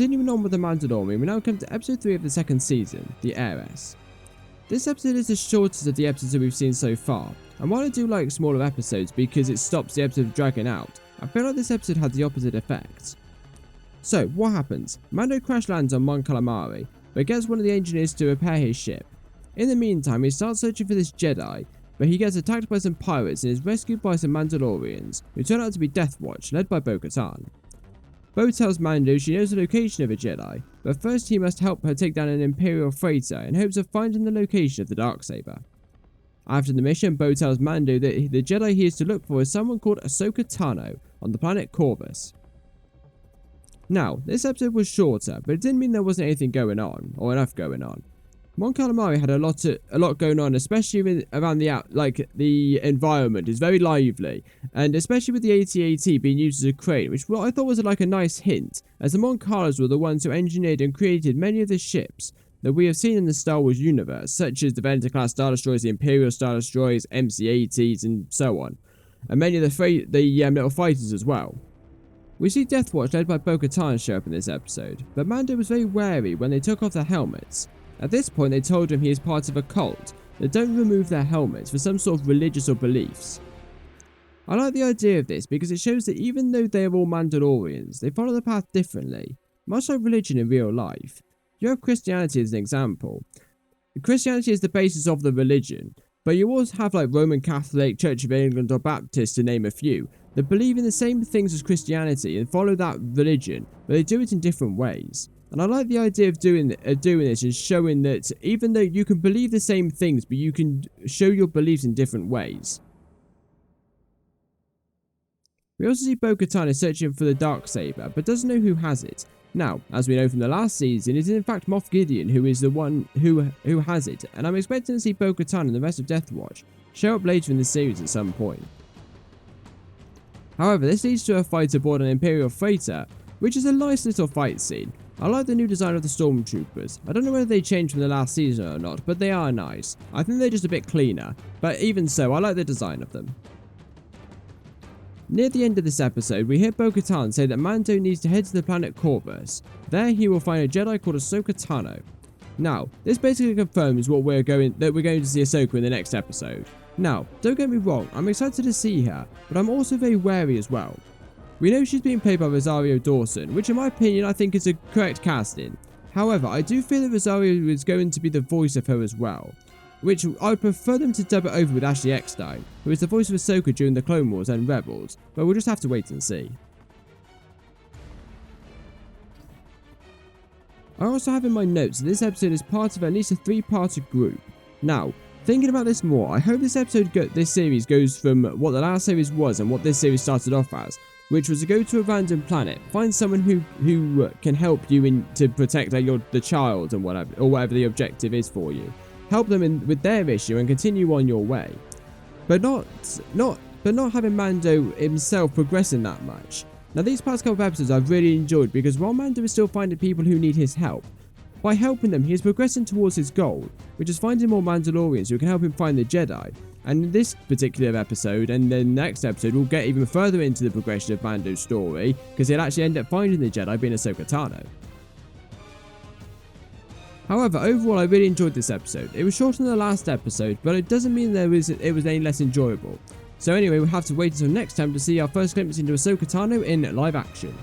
continuing on with the Mandalorian, we now come to episode 3 of the second season, The Heiress. This episode is the shortest of the episodes that we've seen so far, and while I do like smaller episodes because it stops the episode dragging out, I feel like this episode had the opposite effect. So, what happens? Mando crash lands on Mon Calamari, but gets one of the engineers to repair his ship. In the meantime, he starts searching for this Jedi, but he gets attacked by some pirates and is rescued by some Mandalorians, who turn out to be Death Watch, led by Bo Katan. Bo tells Mando she knows the location of a Jedi, but first he must help her take down an Imperial Freighter in hopes of finding the location of the Darksaber. After the mission, Bo tells Mando that the Jedi he is to look for is someone called Ahsoka Tano on the planet Corvus. Now, this episode was shorter, but it didn't mean there wasn't anything going on, or enough going on. Mon Calamari had a lot going on, especially around the environment is very lively, and especially with the AT-AT being used as a crane, which I thought was a nice hint, as the Mon Calas were the ones who engineered and created many of the ships that we have seen in the Star Wars universe, such as the Venator-class Star Destroyers, the Imperial Star Destroyers, MC-ATs, and so on, and many of the little fighters as well. We see Death Watch led by Bo Katan show up in this episode, but Mando was very wary when they took off their helmets. At this point, they told him he is part of a cult that don't remove their helmets for some sort of religious or beliefs. I like the idea of this because it shows that even though they are all Mandalorians, they follow the path differently, much like religion in real life. You have Christianity as an example. Christianity is the basis of the religion, but you also have Roman Catholic, Church of England or Baptist to name a few, that believe in the same things as Christianity and follow that religion, but they do it in different ways. And I like the idea of doing this and showing that even though you can believe the same things, but you can show your beliefs in different ways. We also see Bo Katan is searching for the Darksaber, but doesn't know who has it. Now, as we know from the last season, it is in fact Moff Gideon who is the one who has it, and I'm expecting to see Bo Katan and the rest of Death Watch show up later in the series at some point. However, this leads to a fight aboard an Imperial Freighter, which is a nice little fight scene. I like the new design of the Stormtroopers. I don't know whether they changed from the last season or not, but they are nice. I think they're just a bit cleaner, but even so, I like the design of them. Near the end of this episode, we hear Bo Katan say that Mando needs to head to the planet Corvus. There he will find a Jedi called Ahsoka Tano. Now, this basically confirms that we're going to see Ahsoka in the next episode. Now, don't get me wrong, I'm excited to see her, but I'm also very wary as well. We know she's being played by Rosario Dawson, which in my opinion I think is a correct casting. However, I do feel that Rosario is going to be the voice of her as well, which I would prefer them to dub it over with Ashley Eckstein, who is the voice of Ahsoka during the Clone Wars and Rebels, but we'll just have to wait and see. I also have in my notes that this episode is part of at least a 3-parter group. Now, thinking about this more, I hope this series goes from what the last series was and what this series started off as, which was to go to a random planet, find someone who can help you to protect the child and whatever the objective is for you. Help them with their issue and continue on your way. But not having Mando himself progressing that much. Now these past couple of episodes I've really enjoyed because while Mando is still finding people who need his help, by helping them he is progressing towards his goal, which is finding more Mandalorians who can help him find the Jedi. And in this particular episode, and the next episode, we'll get even further into the progression of Mando's story, because he'll actually end up finding the Jedi being Ahsoka Tano. However, overall I really enjoyed this episode. It was shorter than the last episode, but it doesn't mean it was any less enjoyable. So anyway, we'll have to wait until next time to see our first glimpse into Ahsoka Tano in live action.